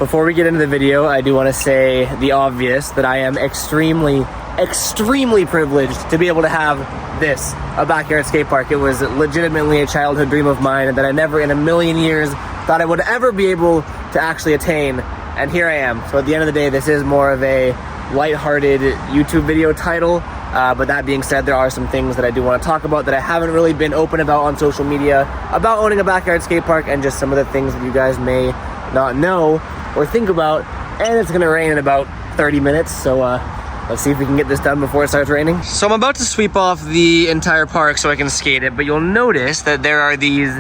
Before we get into the video, I do want to say the obvious, that I am extremely privileged to be able to have this, a backyard skate park. It was legitimately a childhood dream of mine that I never in a million years thought I would ever be able to actually attain, and here I am. So at the end of the day, this is more of a lighthearted YouTube video title, but that being said, there are some things that I do want to talk about that I haven't really been open about on social media about owning a backyard skate park, and just some of the things that you guys may not know or think about. And it's gonna rain in about 30 minutes, so let's see if we can get this done before it starts raining. So I'm about to sweep off the entire park so I can skate it, but you'll notice that there are these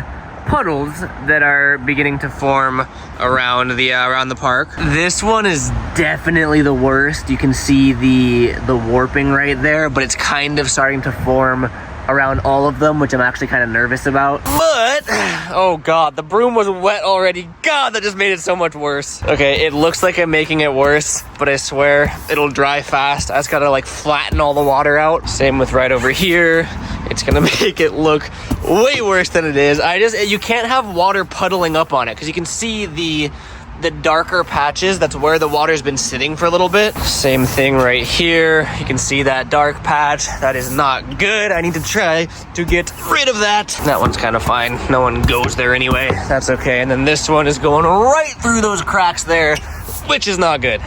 puddles that are beginning to form around the park. This one is definitely the worst. You can see the warping right there, but it's kind of starting to form around all of them, which I'm actually kind of nervous about. But, oh God, the broom was wet already. God, that just made it so much worse. Okay, it looks like I'm making it worse, but I swear it'll dry fast. I just gotta like flatten all the water out. Same with right over here. It's gonna make it look way worse than it is. You can't have water puddling up on it, because you can see the darker patches. That's where the water's been sitting for a little bit. Same thing right here. You can see that dark patch. That is not good. I need to try to get rid of that. That one's kind of fine. No one goes there anyway. That's okay. And then this one is going right through those cracks there, which is not good.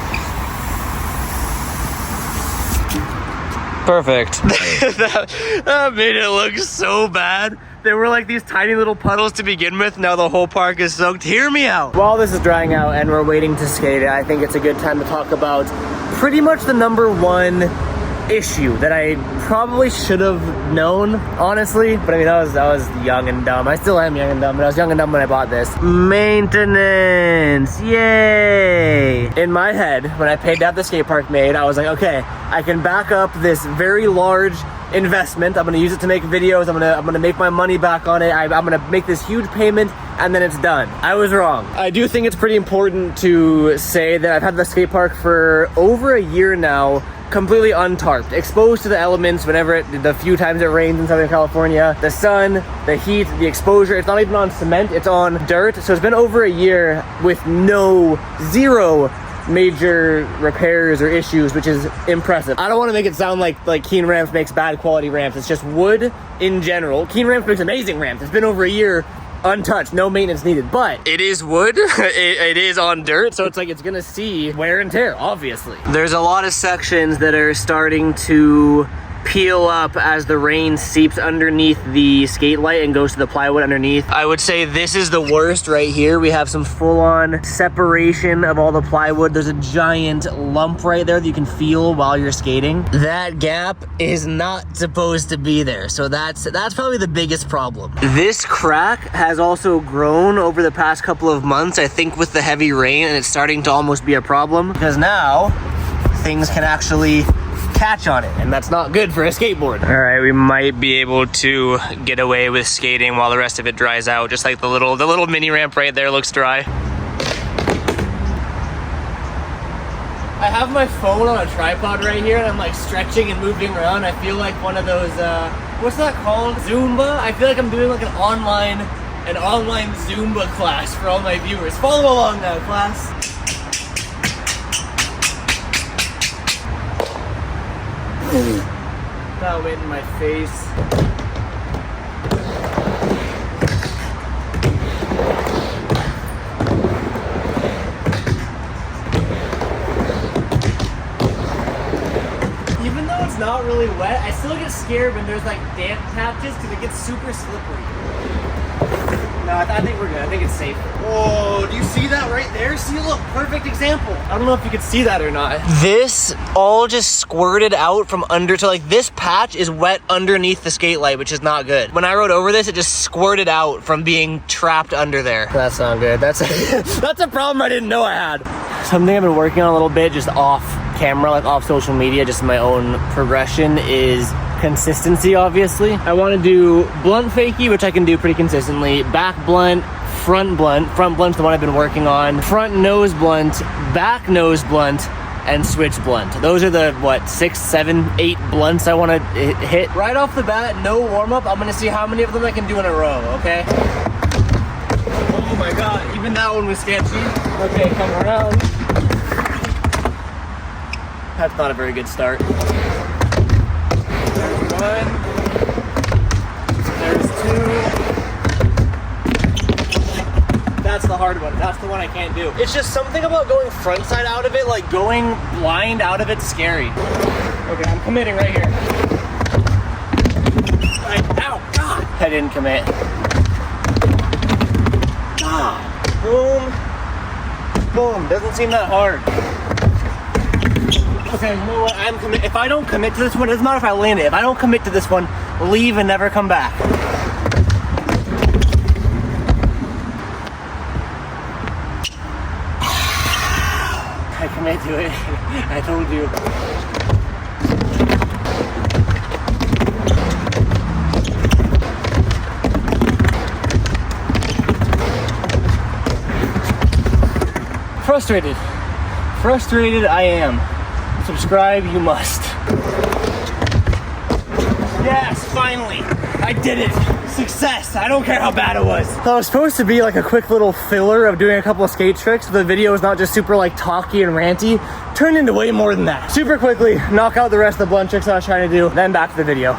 Perfect. that made it look so bad. There were like these tiny little puddles to begin with. Now the whole park is soaked. Hear me out. While this is drying out and we're waiting to skate it, I think it's a good time to talk about pretty much the #1 issue that I probably should have known, honestly. But I mean, I was young and dumb. I still am young and dumb, but I was young and dumb when I bought this. Maintenance, yay! In my head, when I paid to have the skate park made, I was like, okay, I can back up this very large investment. I'm gonna use it to make videos. I'm gonna make my money back on it. I'm gonna make this huge payment, and then it's done. I was wrong. I do think it's pretty important to say that I've had the skate park for over a year now, completely untarped, exposed to the elements whenever the few times it rains in Southern California, the sun, the heat, the exposure. It's not even on cement, it's on dirt. So it's been over a year with zero major repairs or issues, which is impressive. I don't want to make it sound like Keen Ramps makes bad quality ramps. It's just wood in general. Keen Ramps makes amazing ramps. It's been over a year untouched, no maintenance needed, but it is wood. it is on dirt, so it's like it's gonna see wear and tear, obviously. There's a lot of sections that are starting to peel up as the rain seeps underneath the skate light and goes to the plywood underneath. I would say this is the worst right here. We have some full-on separation of all the plywood. There's a giant lump right there that you can feel while you're skating. That gap is not supposed to be there, so that's probably the biggest problem. This crack has also grown over the past couple of months, I think with the heavy rain, and it's starting to almost be a problem, because now things can actually catch on it, and that's not good for a skateboard. All right, we might be able to get away with skating while the rest of it dries out, just like the little mini ramp right there looks dry. I have my phone on a tripod right here, and I'm like stretching and moving around. I feel like one of those, what's that called? Zumba? I feel like I'm doing like an online Zumba class for all my viewers. Follow along now, class. That went in my face. Even though it's not really wet, I still get scared when there's like damp patches because it gets super slippery. No, I think we're good. I think it's safe. Whoa, do you see that right there? See, look, perfect example. I don't know if you could see that or not. This all just squirted out from under to like this patch is wet underneath the skate light, which is not good. When I rode over this, it just squirted out from being trapped under there. That's not good. That's a problem I didn't know I had. Something I've been working on a little bit, just off camera, like off social media, just my own progression, is consistency, obviously. I want to do blunt fakie, which I can do pretty consistently, back blunt, front blunt's the one I've been working on, front nose blunt, back nose blunt, and switch blunt. Those are the, 6, 7, 8 blunts I want to hit. Right off the bat, no warm-up, I'm going to see how many of them I can do in a row, okay? Oh my god, even that one was sketchy. Okay, come around. That's not a very good start. There's one. There's two. That's the hard one. That's the one I can't do. It's just something about going front side out of it, like going blind out of it's scary. Okay, I'm committing right here. Ow, God! I didn't commit. God. Boom. Boom. Doesn't seem that hard. Okay, you know what? I'm commit. If I don't commit to this one, it doesn't matter if I land it. If I don't commit to this one, leave and never come back. I commit to it. I told you. Frustrated. Frustrated I am. Subscribe you must. Yes, finally. I did it. Success. I don't care how bad it was. So it was supposed to be like a quick little filler of doing a couple of skate tricks. So the video was not just super like talky and ranty. Turned into way more than that. Super quickly, knock out the rest of the blunt tricks I was trying to do. Then back to the video.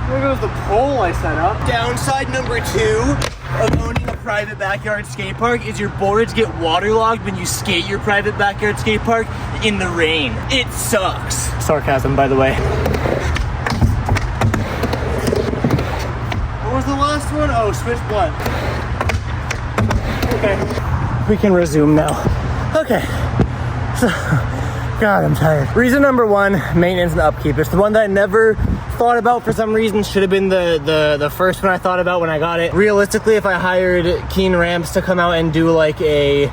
There goes the pole I set up. Downside number 2 of owning a private backyard skate park is your boards get waterlogged when you skate your private backyard skate park in the rain. It sucks. Sarcasm, by the way. What was the last one? Oh, switch blunt. Okay. We can resume now. Okay. So, God, I'm tired. Reason number 1, maintenance and upkeep. It's the one that I never thought about for some reason. Should have been the first one I thought about when I got it. Realistically, if I hired Keen Ramps to come out and do like a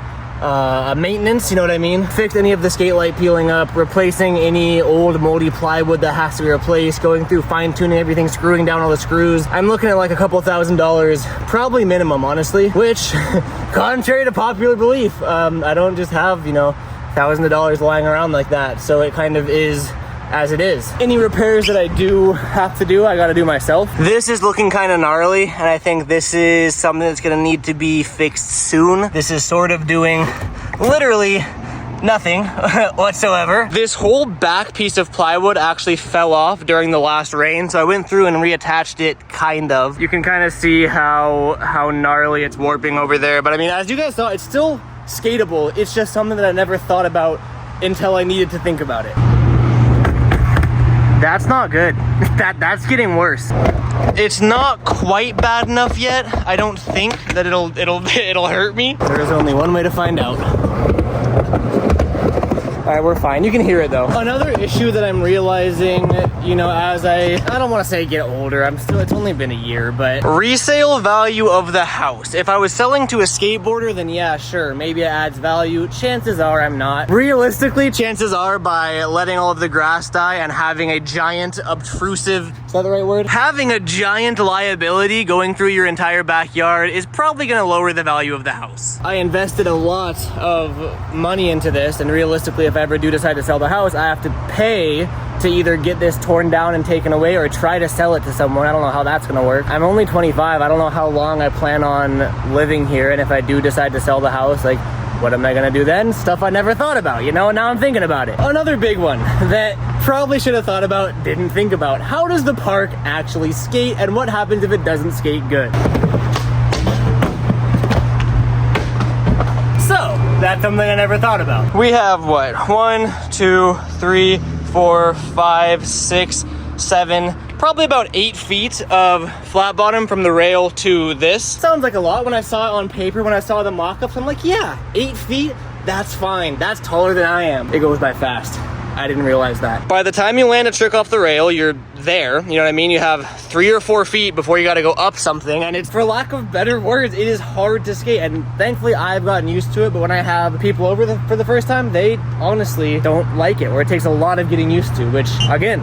maintenance, you know what I mean? Fix any of the skate light peeling up, replacing any old moldy plywood that has to be replaced, going through fine tuning everything, screwing down all the screws. I'm looking at like a couple $1,000s, probably minimum, honestly, which contrary to popular belief, I don't just have, you know, thousands of dollars lying around like that. So it kind of is as it is. Any repairs that I do have to do, I gotta do myself. This is looking kind of gnarly, and I think this is something that's gonna need to be fixed soon. This is sort of doing literally nothing whatsoever. This whole back piece of plywood actually fell off during the last rain, so I went through and reattached it, kind of. You can kind of see how gnarly it's warping over there, but I mean, as you guys saw, it's still skatable. It's just something that I never thought about until I needed to think about it. That's not good. That's getting worse. It's not quite bad enough yet. I don't think that it'll hurt me. There's only one way to find out. All right, we're fine. You can hear it though. Another issue that I'm realizing, you know, as I don't want to say get older, it's only been a year, but resale value of the house. If I was selling to a skateboarder, then yeah, sure, maybe it adds value. Chances are I'm not. Realistically, chances are by letting all of the grass die and having a giant obtrusive, is that the right word? Having a giant liability going through your entire backyard is probably gonna lower the value of the house. I invested a lot of money into this, and realistically, if I ever do decide to sell the house, I have to pay to either get this torn down and taken away or try to sell it to someone. I don't know how that's gonna work. I'm only 25. I don't know how long I plan on living here, and if I do decide to sell the house, like, what am I gonna do then? Stuff I never thought about, you know? Now I'm thinking about it. Another big one that probably should have thought about, didn't think about. How does the park actually skate, and what happens if it doesn't skate good? That's something I never thought about. We have what? 1, 2, 3, 4, 5, 6, 7, probably about 8 feet of flat bottom from the rail to this. Sounds like a lot. When I saw it on paper, when I saw the mock-ups, I'm like, yeah, 8 feet, that's fine. That's taller than I am. It goes by fast. I didn't realize that. By the time you land a trick off the rail, you're there, you know what I mean? You have 3 or 4 feet before you gotta go up something, and it's, for lack of better words, it is hard to skate, and thankfully I've gotten used to it, but when I have people over for the first time, they honestly don't like it, or it takes a lot of getting used to, which, again,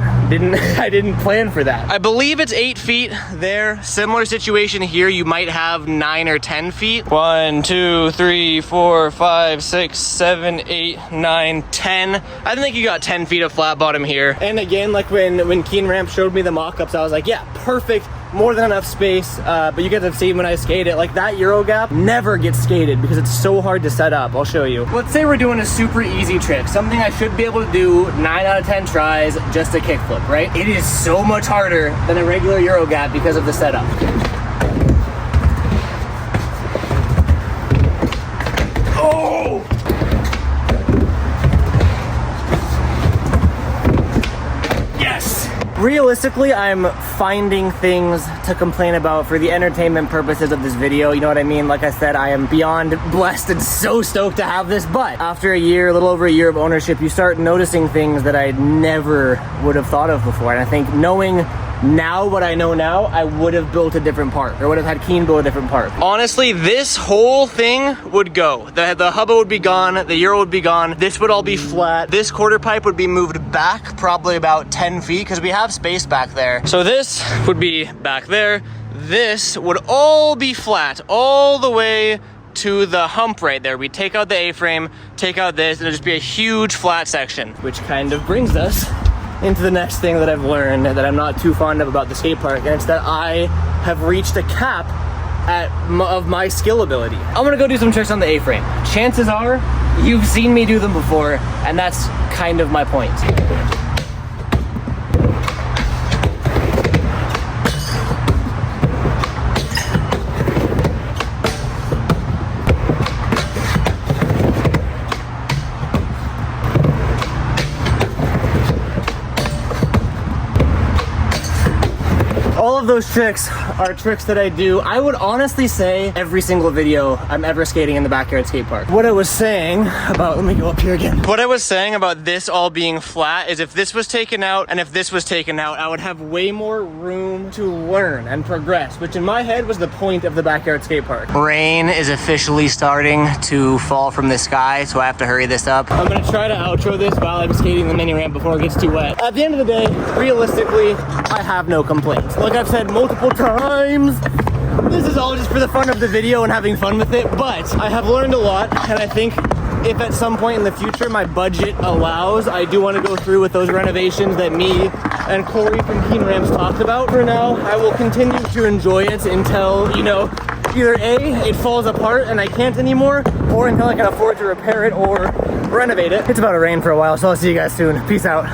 I didn't plan for that. I believe it's 8 feet there. Similar situation here, you might have 9 or 10 feet. 1, 2, 3, 4, 5, 6, 7, 8, 9, 10. I think you got 10 feet of flat bottom here. And again, like when Keen Ramp ramp, showed me the mock-ups. I was like, yeah, perfect, more than enough space. But you guys have seen when I skate it, like that Euro gap never gets skated because it's so hard to set up. I'll show you. Let's say we're doing a super easy trick, something I should be able to do 9 out of 10 tries, just a kickflip, right? It is so much harder than a regular Euro gap because of the setup. Oh! Yes! Realistically, I'm finding things to complain about for the entertainment purposes of this video. You know what I mean? Like I said, I am beyond blessed and so stoked to have this, but after a year, a little over a year of ownership, you start noticing things that I never would have thought of before. And I think knowing now what I know now, I would have built a different part, or would have had Keen build a different part. Honestly, this whole thing would go. The hubba would be gone, the Euro would be gone, this would all be flat, this quarter pipe would be moved back probably about 10 feet because we have space back there. So this would be back there, this would all be flat all the way to the hump right there. We take out the A-frame, take out this, and it'll just be a huge flat section. Which kind of brings us into the next thing that I've learned that I'm not too fond of about the skate park, and it's that I have reached a cap of my skill ability. I'm gonna go do some tricks on the A-frame. Chances are you've seen me do them before, and that's kind of my point. All of those tricks are tricks that I do, I would honestly say, every single video I'm ever skating in the backyard skate park. What I was saying about, let me go up here again. What I was saying about this all being flat is if this was taken out and if this was taken out, I would have way more room to learn and progress, which in my head was the point of the backyard skate park. Rain is officially starting to fall from the sky, so I have to hurry this up. I'm gonna try to outro this while I'm skating the mini ramp before it gets too wet. At the end of the day, realistically, I have no complaints. Like I've said multiple times, this is all just for the fun of the video and having fun with it, but I have learned a lot, and I think if at some point in the future my budget allows, I do want to go through with those renovations that me and Corey from Keen Ramps talked about. For now, I will continue to enjoy it until, you know, either A, it falls apart and I can't anymore, or until I can afford to repair it or renovate it. It's about to rain for a while, so I'll see you guys soon. Peace out.